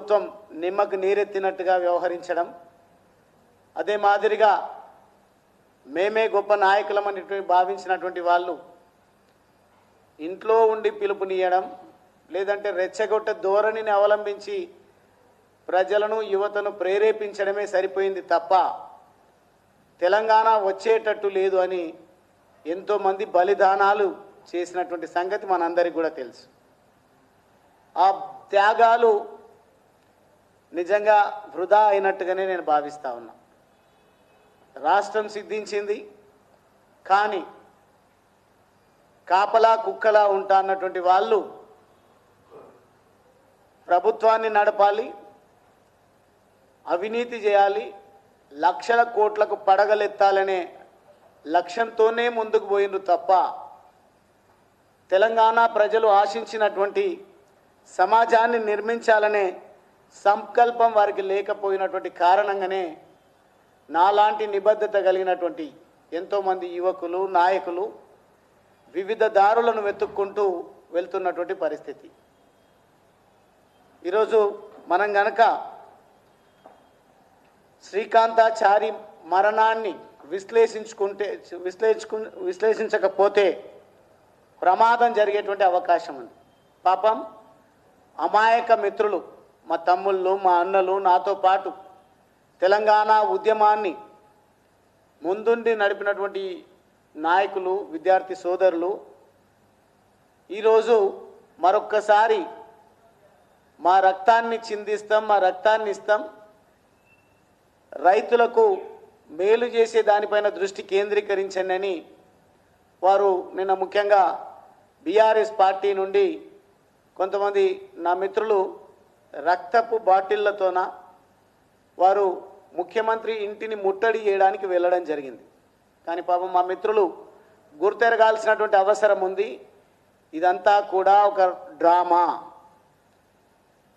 ప్రభుత్వం నిమ్మకు నీరెత్తినట్టుగా వ్యవహరించడం, అదే మాదిరిగా మేమే గొప్ప నాయకులమని భావించినటువంటి వాళ్ళు ఇంట్లో ఉండి పిలుపునియడం, లేదంటే రెచ్చగొట్టే ధోరణిని అవలంబించి ప్రజలను యువతను ప్రేరేపించడమే సరిపోయింది తప్ప తెలంగాణ వచ్చేటట్టు లేదు అని ఎంతోమంది బలిదానాలు చేసినటువంటి సంగతి మనందరికీ కూడా తెలుసు. ఆ త్యాగాలు నిజంగా వృధా అయినట్టుగానే నేను భావిస్తా ఉన్నా. రాష్ట్రం సిద్ధించింది, కానీ కాపలా కుక్కలా ఉంటా అన్నటువంటి వాళ్ళు ప్రభుత్వాన్ని నడపాలి, అవినీతి చేయాలి, లక్షల కోట్లకు పడగలెత్తాలనే లక్ష్యంతోనే ముందుకు పోయినరు తప్ప తెలంగాణ ప్రజలు ఆశించినటువంటి సమాజాన్ని నిర్మించాలనే సంకల్పం వారికి లేకపోయినటువంటి కారణంగానే నాలాంటి నిబద్ధత కలిగినటువంటి ఎంతోమంది యువకులు, నాయకులు వివిధ దారులను వెతుక్కుంటూ వెళ్తున్నటువంటి పరిస్థితి. ఈరోజు మనం గనక శ్రీకాంతాచారి మరణాన్ని విశ్లేషించకపోతే ప్రమాదం జరిగేటువంటి అవకాశం ఉంది. పాపం అమాయక మిత్రులు, మా తమ్ముళ్ళు, మా అన్నలు, నాతో పాటు తెలంగాణ ఉద్యమాన్ని ముందుండి నడిపినటువంటి నాయకులు, విద్యార్థి సోదరులు ఈరోజు మరొక్కసారి మా రక్తాన్ని చిందిస్తాం, మా రక్తాన్ని ఇస్తాం, రైతులకు మేలు చేసే దానిపైన దృష్టి కేంద్రీకరించండి అని వారు నిన్న ముఖ్యంగా బీఆర్ఎస్ పార్టీ నుండి కొంతమంది నా మిత్రులు రక్తపు బాటిళ్లతోన వారు ముఖ్యమంత్రి ఇంటిని ముట్టడి చేయడానికి వెళ్ళడం జరిగింది. కానీ పాపం మా మిత్రులు గుర్తెరగాల్సినటువంటి అవసరం ఉంది. ఇదంతా కూడా ఒక డ్రామా,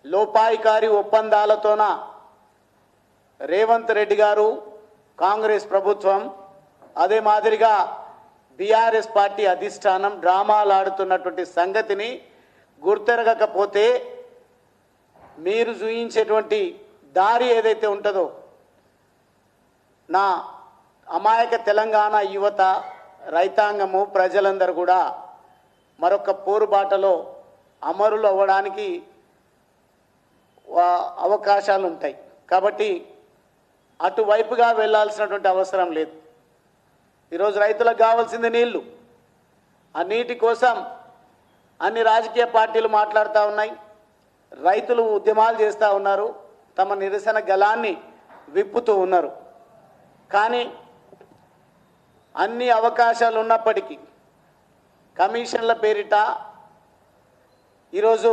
లోపాయికారి ఒప్పందాలతోన రేవంత్ రెడ్డి గారు, కాంగ్రెస్ ప్రభుత్వం, అదే మాదిరిగా బీఆర్ఎస్ పార్టీ అధిష్టానం డ్రామాలు ఆడుతున్నటువంటి సంగతిని గుర్తెరగకపోతే మీరు చూయించేటువంటి దారి ఏదైతే ఉంటుందో నా అమాయక తెలంగాణ యువత, రైతాంగము, ప్రజలందరూ కూడా మరొక పోరుబాటలో అమరులు అవ్వడానికి అవకాశాలు ఉంటాయి. కాబట్టి అటువైపుగా వెళ్ళాల్సినటువంటి అవసరం లేదు. ఈరోజు రైతులకు కావాల్సింది నీళ్లు. ఆ నీటి కోసం అన్ని రాజకీయ పార్టీలు మాట్లాడుతూ ఉన్నాయి, రైతులు ఉద్యమాలు చేస్తూ ఉన్నారు, తమ నిరసన గళాన్ని విప్పుతూ ఉన్నారు. కానీ అన్ని అవకాశాలు ఉన్నప్పటికీ కమిషన్ల పేరిట ఈరోజు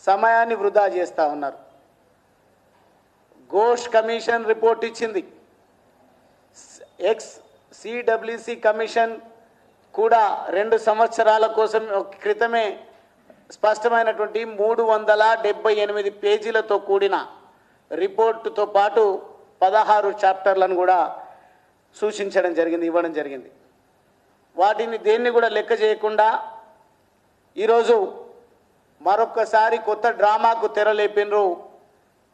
సమయాన్ని వృధా చేస్తూ ఉన్నారు. ఘోష్ కమిషన్ రిపోర్ట్ ఇచ్చింది, సిడబ్ల్యూసి కమిషన్ కూడా 2 సంవత్సరాల కోసం క్రితమే స్పష్టమైనటువంటి 378 పేజీలతో కూడిన రిపోర్టుతో పాటు 16 చాప్టర్లను కూడా సూచించడం జరిగింది, ఇవ్వడం జరిగింది. వాటిని దేన్ని కూడా లెక్క చేయకుండా ఈరోజు మరొక్కసారి కొత్త డ్రామాకు తెరలేపినరు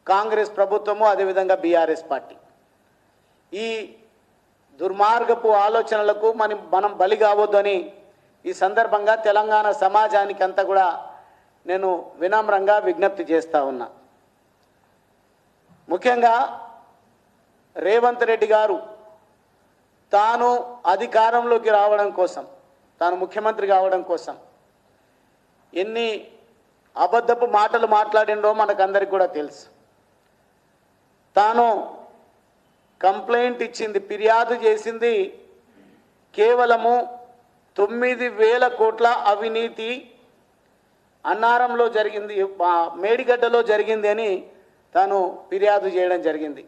కాంగ్రెస్ ప్రభుత్వము, అదేవిధంగా బీఆర్ఎస్ పార్టీ. ఈ దుర్మార్గపు ఆలోచనలకు మనం బలి కావద్దని ఈ సందర్భంగా తెలంగాణ సమాజానికి అంతా కూడా నేను వినమ్రంగా విజ్ఞప్తి చేస్తూ ఉన్నా. ముఖ్యంగా రేవంత్ రెడ్డి గారు తాను అధికారంలోకి రావడం కోసం, తాను ముఖ్యమంత్రి కావడం కోసం ఎన్ని అబద్ధపు మాటలు మాట్లాడిండో మనకందరికి కూడా తెలుసు. తాను కంప్లైంట్ ఇచ్చింది, ఫిర్యాదు చేసింది కేవలము 9,000 కోట్ల అవినీతి అన్నారంలో జరిగింది, మేడిగడ్డలో జరిగింది అని తాను ఫిర్యాదు చేయడం జరిగింది.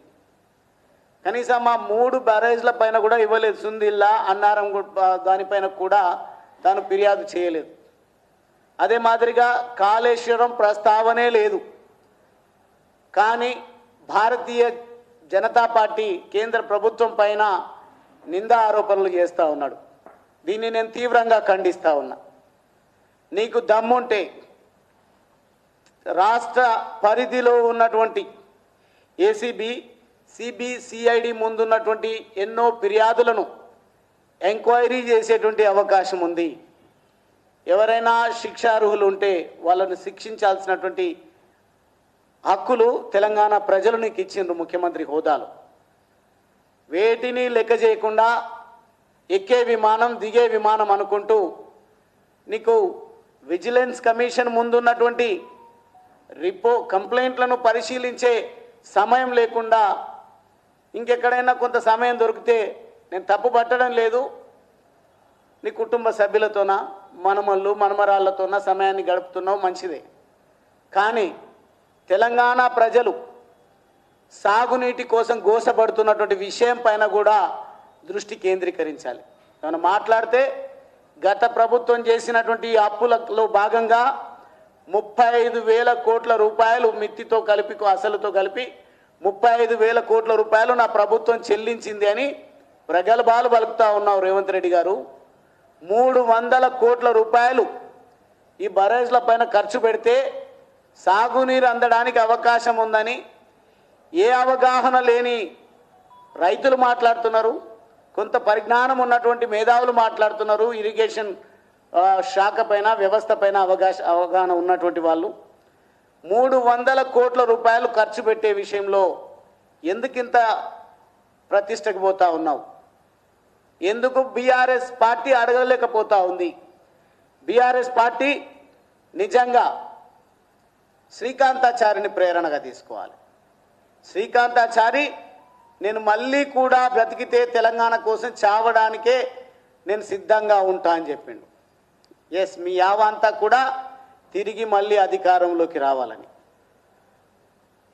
కనీసం ఆ 3 బ్యారేజ్ల పైన కూడా ఇవ్వలేదు. సుందిల్లా, అన్నారం దానిపైన కూడా తాను ఫిర్యాదు చేయలేదు. అదే మాదిరిగా కాళేశ్వరం ప్రస్తావనే లేదు. కానీ భారతీయ జనతా పార్టీ కేంద్ర ప్రభుత్వం పైన నిందా ఆరోపణలు చేస్తూ ఉన్నాడు. దీన్ని నేను తీవ్రంగా ఖండిస్తూ ఉన్నా. నీకు దమ్ముంటే రాష్ట్ర పరిధిలో ఉన్నటువంటి ఏసీబీ, సిబిసిఐడి ముందున్నటువంటి ఎన్నో ఫిర్యాదులను ఎంక్వైరీ చేసేటువంటి అవకాశం ఉంది. ఎవరైనా శిక్షార్హులు ఉంటే వాళ్ళను శిక్షించాల్సినటువంటి హక్కులు తెలంగాణ ప్రజలు నీకు ఇచ్చిండ్రు ముఖ్యమంత్రి హోదాలో. వేటిని లెక్క చేయకుండా ఎక్కే విమానం దిగే విమానం అనుకుంటూ నీకు విజిలెన్స్ కమిషన్ ముందున్నటువంటి కంప్లైంట్లను పరిశీలించే సమయం లేకుండా ఇంకెక్కడైనా కొంత సమయం దొరికితే, నేను తప్పు పట్టడం లేదు, నీ కుటుంబ సభ్యులతోన మనమళ్ళు మనమరాళ్ళతోన సమయాన్ని గడుపుతున్నావు, మంచిదే. కానీ తెలంగాణ ప్రజలు సాగునీటి కోసం గోసపడుతున్నటువంటి విషయం పైన కూడా దృష్టి కేంద్రీకరించాలి. మనం మాట్లాడితే గత ప్రభుత్వం చేసినటువంటి అప్పులలో భాగంగా 35,000 కోట్ల రూపాయలు మిత్తితో కలిపి అసలుతో కలిపి 35,000 కోట్ల రూపాయలు నా ప్రభుత్వం చెల్లించింది అని ప్రగల్భాలు పలుకుతా ఉన్నావు రేవంత్ రెడ్డి గారు. 300 కోట్ల రూపాయలు ఈ బరేజ్ల పైన ఖర్చు పెడితే సాగునీరు అందడానికి అవకాశం ఉందని ఏ అవగాహన లేని రైతులు మాట్లాడుతున్నారు, కొంత పరిజ్ఞానం ఉన్నటువంటి మేధావులు మాట్లాడుతున్నారు. ఇరిగేషన్ శాఖ పైన వ్యవస్థ పైన అవగాహన ఉన్నటువంటి వాళ్ళు 300 కోట్ల రూపాయలు ఖర్చు పెట్టే విషయంలో ఎందుకింత ప్రతిష్టకు పోతా ఉన్నావు? ఎందుకు బీఆర్ఎస్ పార్టీ అడగలేకపోతా ఉంది? బీఆర్ఎస్ పార్టీ నిజంగా శ్రీకాంతాచారిని ప్రేరణగా తీసుకోవాలి. శ్రీకాంతాచారి నేను మళ్ళీ కూడా బ్రతికితే తెలంగాణ కోసం చావడానికే నేను సిద్ధంగా ఉంటా అని చెప్పిండు. ఎస్, మీ యావ అంతా కూడా తిరిగి మళ్ళీ అధికారంలోకి రావాలని.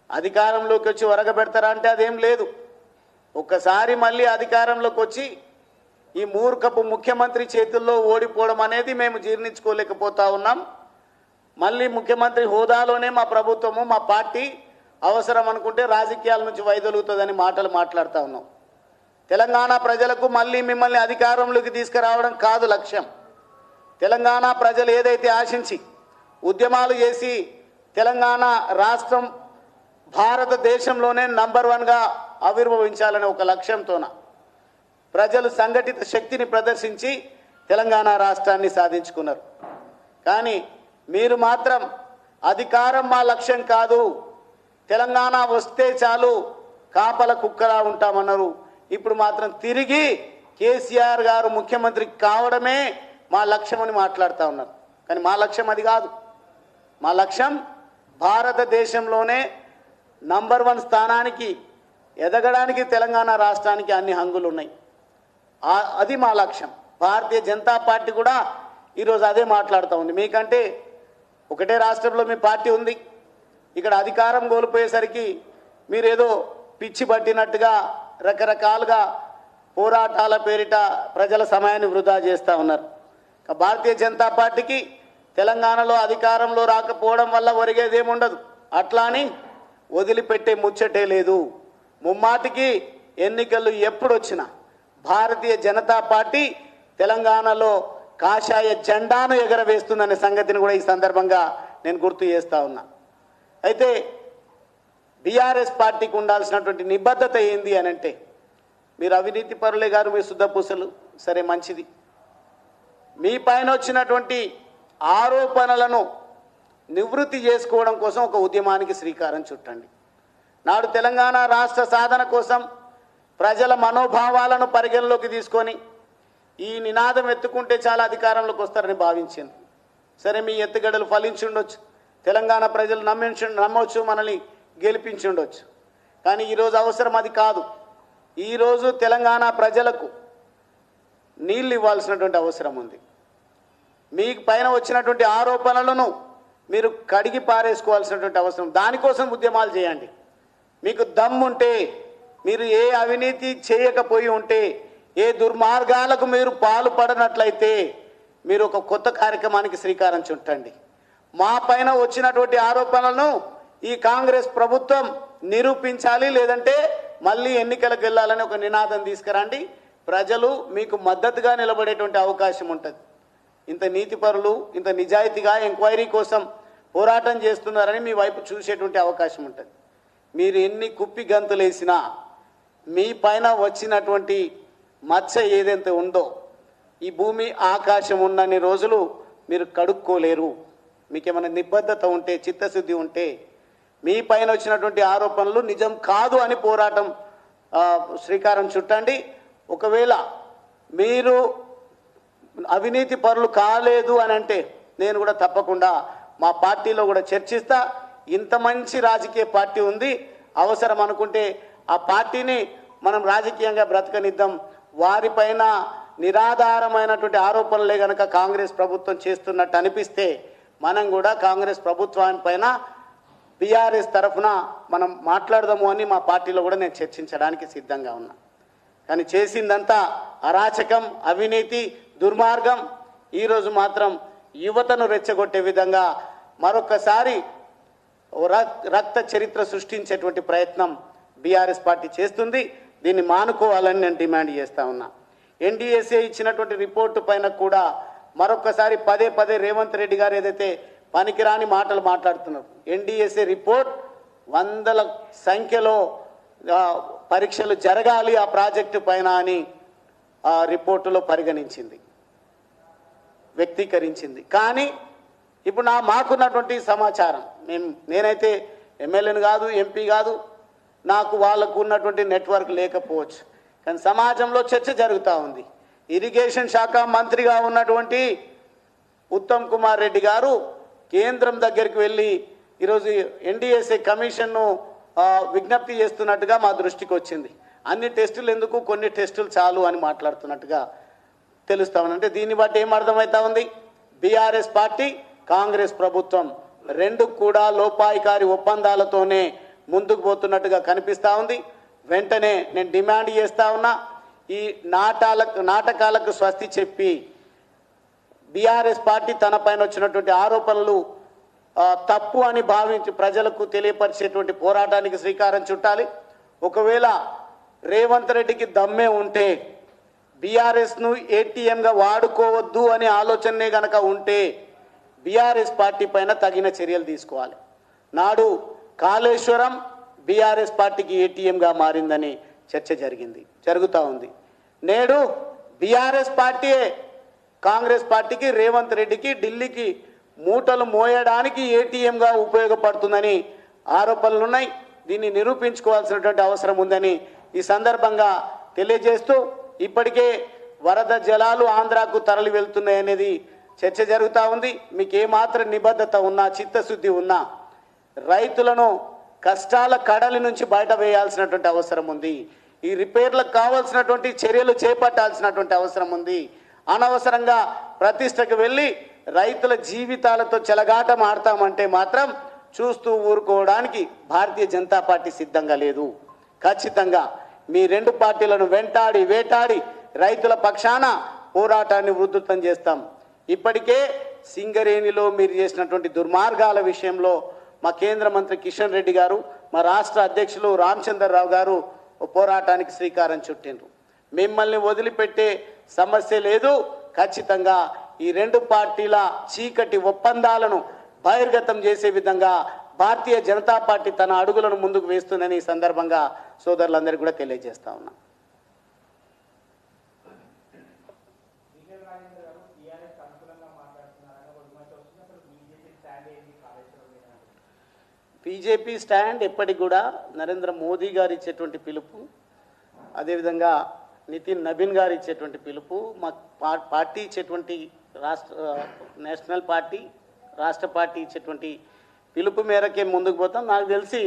అధికారంలోకి వచ్చి వరగబెడతారా అంటే అదేం లేదు. ఒక్కసారి మళ్ళీ అధికారంలోకి వచ్చి ఈ మూర్ఖపు ముఖ్యమంత్రి చేతుల్లో ఓడిపోవడం అనేది మేము జీర్ణించుకోలేకపోతా ఉన్నాం. మళ్ళీ ముఖ్యమంత్రి హోదాలోనే మా ప్రభుత్వము మా పార్టీ అవసరం అనుకుంటే రాజకీయాల నుంచి వైదొలుగుతుందని మాటలు మాట్లాడుతూ ఉన్నాం. తెలంగాణ ప్రజలకు మళ్ళీ మిమ్మల్ని అధికారంలోకి తీసుకురావడం కాదు లక్ష్యం. తెలంగాణ ప్రజలు ఏదైతే ఆశించి ఉద్యమాలు చేసి తెలంగాణ రాష్ట్రం భారతదేశంలోనే నంబర్ 1గా ఆవిర్భవించాలనే ఒక లక్ష్యంతోన ప్రజలు సంఘటిత శక్తిని ప్రదర్శించి తెలంగాణ రాష్ట్రాన్ని సాధించుకున్నారు. కానీ మీరు మాత్రం అధికారం మా లక్ష్యం కాదు, తెలంగాణ వస్తే చాలు కాపల కుక్కలా ఉంటామన్నారు. ఇప్పుడు మాత్రం తిరిగి కేసీఆర్ గారు ముఖ్యమంత్రి కావడమే మా లక్ష్యం అని మాట్లాడుతూ ఉన్నారు. కానీ మా లక్ష్యం అది కాదు. మా లక్ష్యం భారతదేశంలోనే నంబర్ 1 స్థానానికి ఎదగడానికి తెలంగాణ రాష్ట్రానికి అన్ని హంగులు ఉన్నాయి. అది మా లక్ష్యం. భారతీయ జనతా పార్టీ కూడా ఈరోజు అదే మాట్లాడుతూ ఉంది. మీకంటే ఒకటే రాష్ట్రంలో మీ పార్టీ ఉంది, ఇక్కడ అధికారం కోల్పోయేసరికి మీరేదో పిచ్చి పట్టినట్టుగా రకరకాలుగా పోరాటాల పేరిట ప్రజల సమయాన్ని వృధా చేస్తూ ఉన్నారు. భారతీయ జనతా పార్టీకి తెలంగాణలో అధికారంలో రాకపోవడం వల్ల ఒరిగేదేముండదు. అట్లా అని వదిలిపెట్టే ముచ్చటే లేదు. ముమ్మాటికి ఎన్నికలు ఎప్పుడు వచ్చినా భారతీయ జనతా పార్టీ తెలంగాణలో కాషాయ జెండాను ఎగరవేస్తుందనే సంగతిని కూడా ఈ సందర్భంగా నేను గుర్తు చేస్తా ఉన్నా. అయితే బీఆర్ఎస్ పార్టీకి ఉండాల్సినటువంటి నిబద్ధత ఏంది అని అంటే, మీరు అవినీతి పరులే గారు, మీరు శుద్ధపూసలు, సరే మంచిది. మీ పైన వచ్చినటువంటి ఆరోపణలను నివృత్తి చేసుకోవడం కోసం ఒక ఉద్యమానికి శ్రీకారం చుట్టండి. నాడు తెలంగాణ రాష్ట్ర సాధన కోసం ప్రజల మనోభావాలను పరిగణలోకి తీసుకొని ఈ నినాదం ఎత్తుకుంటే చాలా అధికారంలోకి వస్తారని భావించింది. సరే, మీ ఎత్తుగడలు ఫలించుండొచ్చు, తెలంగాణ ప్రజలు నమ్మొచ్చు, మనల్ని గెలిపించుండొచ్చు. కానీ ఈరోజు అవసరం అది కాదు. ఈరోజు తెలంగాణ ప్రజలకు నీళ్ళు ఇవ్వాల్సినటువంటి అవసరం ఉంది. మీ పైన వచ్చినటువంటి ఆరోపణలను మీరు కడిగి పారేసుకోవాల్సినటువంటి అవసరం. దానికోసం ఉద్యమాలు చేయండి. మీకు దమ్ముంటే, మీరు ఏ అవినీతి చేయకపోయి ఉంటే, ఏ దుర్మార్గాలకు మీరు పాల్పడనట్లయితే మీరు ఒక కొత్త కార్యక్రమానికి శ్రీకారం చుట్టండి. మా పైన వచ్చినటువంటి ఆరోపణలను ఈ కాంగ్రెస్ ప్రభుత్వం నిరూపించాలి, లేదంటే మళ్ళీ ఎన్నికలకు వెళ్ళాలని ఒక నినాదం తీసుకురండి. ప్రజలు మీకు మద్దతుగా నిలబడేటువంటి అవకాశం ఉంటుంది. ఇంత నీతిపరులు, ఇంత నిజాయితీగా ఎంక్వైరీ కోసం పోరాటం చేస్తున్నారని మీ వైపు చూసేటువంటి అవకాశం ఉంటుంది. మీరు ఎన్ని కుప్పి గంతులేసినా మీ పైన వచ్చినటువంటి మచ్చ ఏదైతే ఉందో ఈ భూమి ఆకాశం ఉన్నన్ని రోజులు మీరు కడుక్కోలేరు. మీకేమైనా నిబద్ధత ఉంటే, చిత్తశుద్ధి ఉంటే మీ పైన వచ్చినటువంటి ఆరోపణలు నిజం కాదు అని పోరాటం శ్రీకారం చుట్టండి. ఒకవేళ మీరు అవినీతి పరులు కాలేదు అని అంటే నేను కూడా తప్పకుండా మా పార్టీలో కూడా చర్చిస్తా. ఇంత మంచి రాజకీయ పార్టీ ఉంది, అవసరం అనుకుంటే ఆ పార్టీని మనం రాజకీయంగా బ్రతకనిద్దాం. వారిపైన నిరాధారమైనటువంటి ఆరోపణలే కనుక కాంగ్రెస్ ప్రభుత్వం చేస్తున్నట్టు అనిపిస్తే మనం కూడా కాంగ్రెస్ ప్రభుత్వానిపైన బీఆర్ఎస్ తరఫున మనం మాట్లాడదాము అని మా పార్టీలో కూడా నేను చర్చించడానికి సిద్ధంగా ఉన్నా. కానీ చేసిందంతా అరాచకం, అవినీతి, దుర్మార్గం. ఈరోజు మాత్రం యువతను రెచ్చగొట్టే విధంగా మరొకసారి రక్త చరిత్ర సృష్టించేటువంటి ప్రయత్నం బీఆర్ఎస్ పార్టీ చేస్తుంది. దీన్ని మానుకోవాలని నేను డిమాండ్ చేస్తా ఉన్నా. ఎన్డీఎస్ఏ ఇచ్చినటువంటి రిపోర్టు పైన కూడా మరొకసారి పదే పదే రేవంత్ రెడ్డి గారు ఏదైతే పనికిరాని మాటలు మాట్లాడుతున్నారు. ఎన్డీఎస్ఏ రిపోర్ట్ వందల సంఖ్యలో పరీక్షలు జరగాలి ఆ ప్రాజెక్టు పైన అని ఆ రిపోర్టులో పరిగణించింది, వ్యక్తీకరించింది. కానీ ఇప్పుడు మాకున్నటువంటి సమాచారం, నేనైతే ఎమ్మెల్యేను కాదు, ఎంపీ కాదు, నాకు వాళ్ళకు ఉన్నటువంటి నెట్వర్క్ లేకపోవచ్చు, కానీ సమాజంలో చర్చ జరుగుతూ ఉంది. ఇరిగేషన్ శాఖ మంత్రిగా ఉన్నటువంటి ఉత్తమ్ కుమార్ రెడ్డి గారు కేంద్రం దగ్గరికి వెళ్ళి ఈరోజు ఎన్డీఎస్ఏ కమిషన్ను విజ్ఞప్తి చేస్తున్నట్టుగా మా దృష్టికి వచ్చింది. అన్ని టెస్టులు ఎందుకు, కొన్ని టెస్టులు చాలు అని మాట్లాడుతున్నట్టుగా తెలుస్తా ఉంది. అంటే దీన్ని బట్టి ఏం అర్థమవుతా ఉంది, బీఆర్ఎస్ పార్టీ, కాంగ్రెస్ ప్రభుత్వం రెండు కూడా లోపాయికారి ఒప్పందాలతోనే ముందుకు పోతున్నట్టుగా కనిపిస్తూ ఉంది. వెంటనే నేను డిమాండ్ చేస్తా ఉన్నా, ఈ నాటకాలకు స్వస్తి చెప్పి బీఆర్ఎస్ పార్టీ తన పైన వచ్చినటువంటి ఆరోపణలు తప్పు అని భావించి ప్రజలకు తెలియపరిచేటువంటి పోరాటానికి శ్రీకారం చుట్టాలి. ఒకవేళ రేవంత్ రెడ్డికి దమ్మే ఉంటే, బీఆర్ఎస్ను ఏటీఎంగా వాడుకోవద్దు అనే ఆలోచనే కనుక ఉంటే బీఆర్ఎస్ పార్టీ పైన తగిన చర్యలు తీసుకోవాలి. నాడు కాళేశ్వరం బీఆర్ఎస్ పార్టీకి ఏటీఎంగా మారిందని చర్చ జరుగుతూ ఉంది. నేడు బీఆర్ఎస్ పార్టీయే కాంగ్రెస్ పార్టీకి, రేవంత్ రెడ్డికి ఢిల్లీకి మూటలు మోయడానికి ఏటీఎంగా ఉపయోగపడుతుందని ఆరోపణలు ఉన్నాయి. దీన్ని నిరూపించుకోవాల్సినటువంటి అవసరం ఉందని ఈ సందర్భంగా తెలియజేస్తూ, ఇప్పటికే వరద జలాలు ఆంధ్రాకు తరలి వెళ్తున్నాయనేది చర్చ జరుగుతూ ఉంది. మీకు ఏమాత్రం నిబద్ధత ఉన్నా, చిత్తశుద్ధి ఉన్నా రైతులను కష్టాల కడలి నుంచి బయట వేయాల్సినటువంటి అవసరం ఉంది. ఈ రిపేర్లకు కావాల్సినటువంటి చర్యలు చేపట్టాల్సినటువంటి అవసరం ఉంది. అనవసరంగా ప్రతిష్టకు వెళ్ళి రైతుల జీవితాలతో చెలగాటం ఆడతామంటే మాత్రం చూస్తూ ఊరుకోవడానికి భారతీయ జనతా పార్టీ సిద్ధంగా లేదు. ఖచ్చితంగా మీ రెండు పార్టీలను వేటాడి రైతుల పక్షాన పోరాటాన్ని ఉధృతం చేస్తాం. ఇప్పటికే సింగరేణిలో మీరు చేసినటువంటి దుర్మార్గాల విషయంలో మా కేంద్ర మంత్రి కిషన్ రెడ్డి గారు, మా రాష్ట్ర అధ్యక్షులు రామచంద్రరావు గారు పోరాటానికి శ్రీకారం చుట్టిండ్రు. మిమ్మల్ని వదిలిపెట్టే సమస్య లేదు. ఖచ్చితంగా ఈ రెండు పార్టీల చీకటి ఒప్పందాలను బహిర్గతం చేసే విధంగా భారతీయ జనతా పార్టీ తన అడుగులను ముందుకు వేస్తుందని ఈ సందర్భంగా సోదరులందరికీ కూడా తెలియజేస్తా ఉన్నా. బీజేపీ స్టాండ్ ఎప్పటికి కూడా నరేంద్ర మోదీ గారు ఇచ్చేటువంటి పిలుపు, అదేవిధంగా నితిన్ నబీన్ గారు ఇచ్చేటువంటి పిలుపు, మా పార్టీ ఇచ్చేటువంటి నేషనల్ పార్టీ, రాష్ట్ర పార్టీ ఇచ్చేటువంటి పిలుపు మేరకే ముందుకు పోతాం. నాకు తెలిసి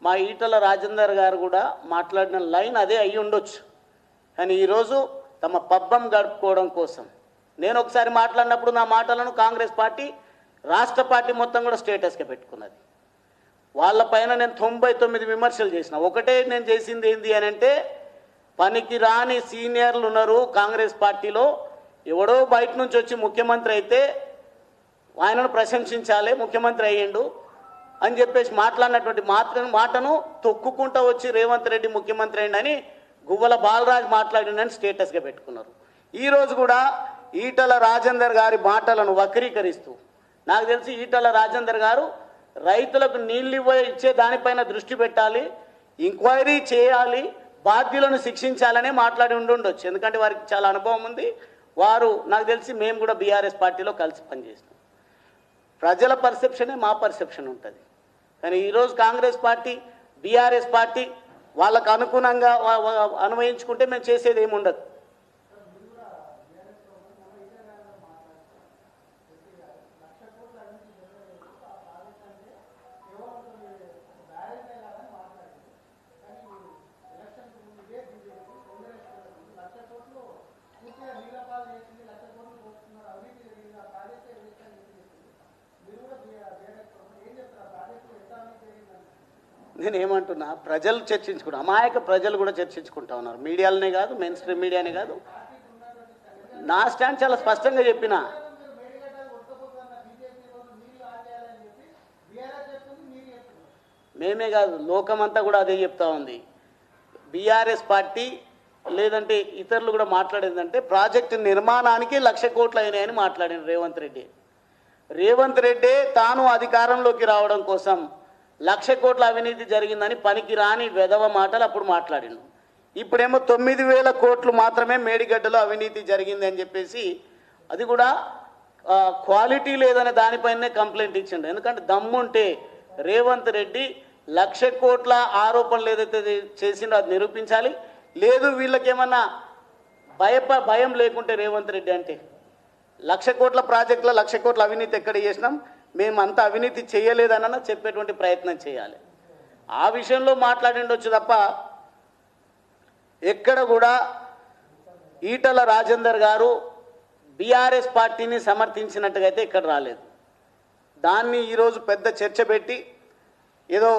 మా ఈటల రాజేందర్ గారు కూడా మాట్లాడిన లైన్ అదే అయ్యి ఉండొచ్చు. కానీ ఈరోజు తమ పబ్బం గడుపుకోవడం కోసం నేను ఒకసారి మాట్లాడినప్పుడు నా మాటలను కాంగ్రెస్ పార్టీ, రాష్ట్ర పార్టీ మొత్తం కూడా స్టేటస్గా పెట్టుకున్నది. వాళ్ళపైన నేను 99 విమర్శలు చేసిన. ఒకటే నేను చేసింది ఏంది అని అంటే, పనికి రాని సీనియర్లు ఉన్నారు కాంగ్రెస్ పార్టీలో, ఎవడో బయట నుంచి వచ్చి ముఖ్యమంత్రి అయితే ఆయనను ప్రశంసించాలి, ముఖ్యమంత్రి అయ్యిండు అని చెప్పేసి మాట్లాడినటువంటి మాటను తొక్కుకుంటూ వచ్చి రేవంత్ రెడ్డి ముఖ్యమంత్రి అయ్యిండని గువ్వల బాలరాజ్ మాట్లాడిండని స్టేటస్గా పెట్టుకున్నారు. ఈరోజు కూడా ఈటల రాజేందర్ గారి మాటలను వక్రీకరిస్తూ నాకు తెలిసి ఈటల రాజేందర్ గారు రైతులకు నీళ్ళు ఇచ్చే దానిపైన దృష్టి పెట్టాలి, ఎంక్వైరీ చేయాలి, బాధ్యులను శిక్షించాలనే మాట్లాడి ఉండొచ్చు. ఎందుకంటే వారికి చాలా అనుభవం ఉంది. వారు నాకు తెలిసి మేము కూడా బీఆర్ఎస్ పార్టీలో కలిసి పనిచేసినాం. ప్రజల పర్సెప్షనే మా పర్సెప్షన్ ఉంటుంది. కానీ ఈరోజు కాంగ్రెస్ పార్టీ బీఆర్ఎస్ పార్టీ వాళ్ళకు అనుగుణంగా అన్వయించుకుంటే మేము చేసేది ఏమి ఉండదు. నేనేమంటున్నా, ప్రజలు చర్చించుకుంటారు, అమాయక ప్రజలు కూడా చర్చించుకుంటా ఉన్నారు. మీడియాలనే కాదు, మెయిన్ స్ట్రీమ్ మీడియానే కాదు. నా స్టాండ్ చాలా స్పష్టంగా చెప్పిన. మేమే కాదు, లోకమంతా కూడా అదే చెప్తా ఉంది. బీఆర్ఎస్ పార్టీ లేదంటే ఇతరులు కూడా మాట్లాడేదంటే ప్రాజెక్టు నిర్మాణానికి 1,00,000 కోట్లు అయినాయని మాట్లాడారు రేవంత్ రెడ్డి. రేవంత్ రెడ్డి తాను అధికారంలోకి రావడం కోసం 1,00,000 కోట్ల అవినీతి జరిగిందని పనికి రాని వెధవ మాటలు అప్పుడు మాట్లాడిండు. ఇప్పుడేమో 9,000 కోట్లు మాత్రమే మేడిగడ్డలో అవినీతి జరిగింది అని చెప్పేసి, అది కూడా క్వాలిటీ లేదనే దానిపైనే కంప్లైంట్ ఇచ్చిండు. ఎందుకంటే దమ్ముంటే రేవంత్ రెడ్డి 1,00,000 కోట్ల ఆరోపణలు ఏదైతే చేసిండో అది నిరూపించాలి. లేదు వీళ్ళకేమన్నా భయం లేకుంటే రేవంత్ రెడ్డి అంటే 1,00,000 కోట్ల ప్రాజెక్టులో 1,00,000 కోట్ల అవినీతి ఎక్కడ చేసినాం, మేము అంత అవినీతి చేయలేదన్న చెప్పేటువంటి ప్రయత్నం చేయాలి. ఆ విషయంలో మాట్లాడిండొచ్చు తప్ప ఎక్కడ కూడా ఈటల రాజేందర్ గారు బీఆర్ఎస్ పార్టీని సమర్థించినట్టుగా అయితే ఇక్కడ రాలేదు. దాన్ని ఈరోజు పెద్ద చర్చ పెట్టి ఏదో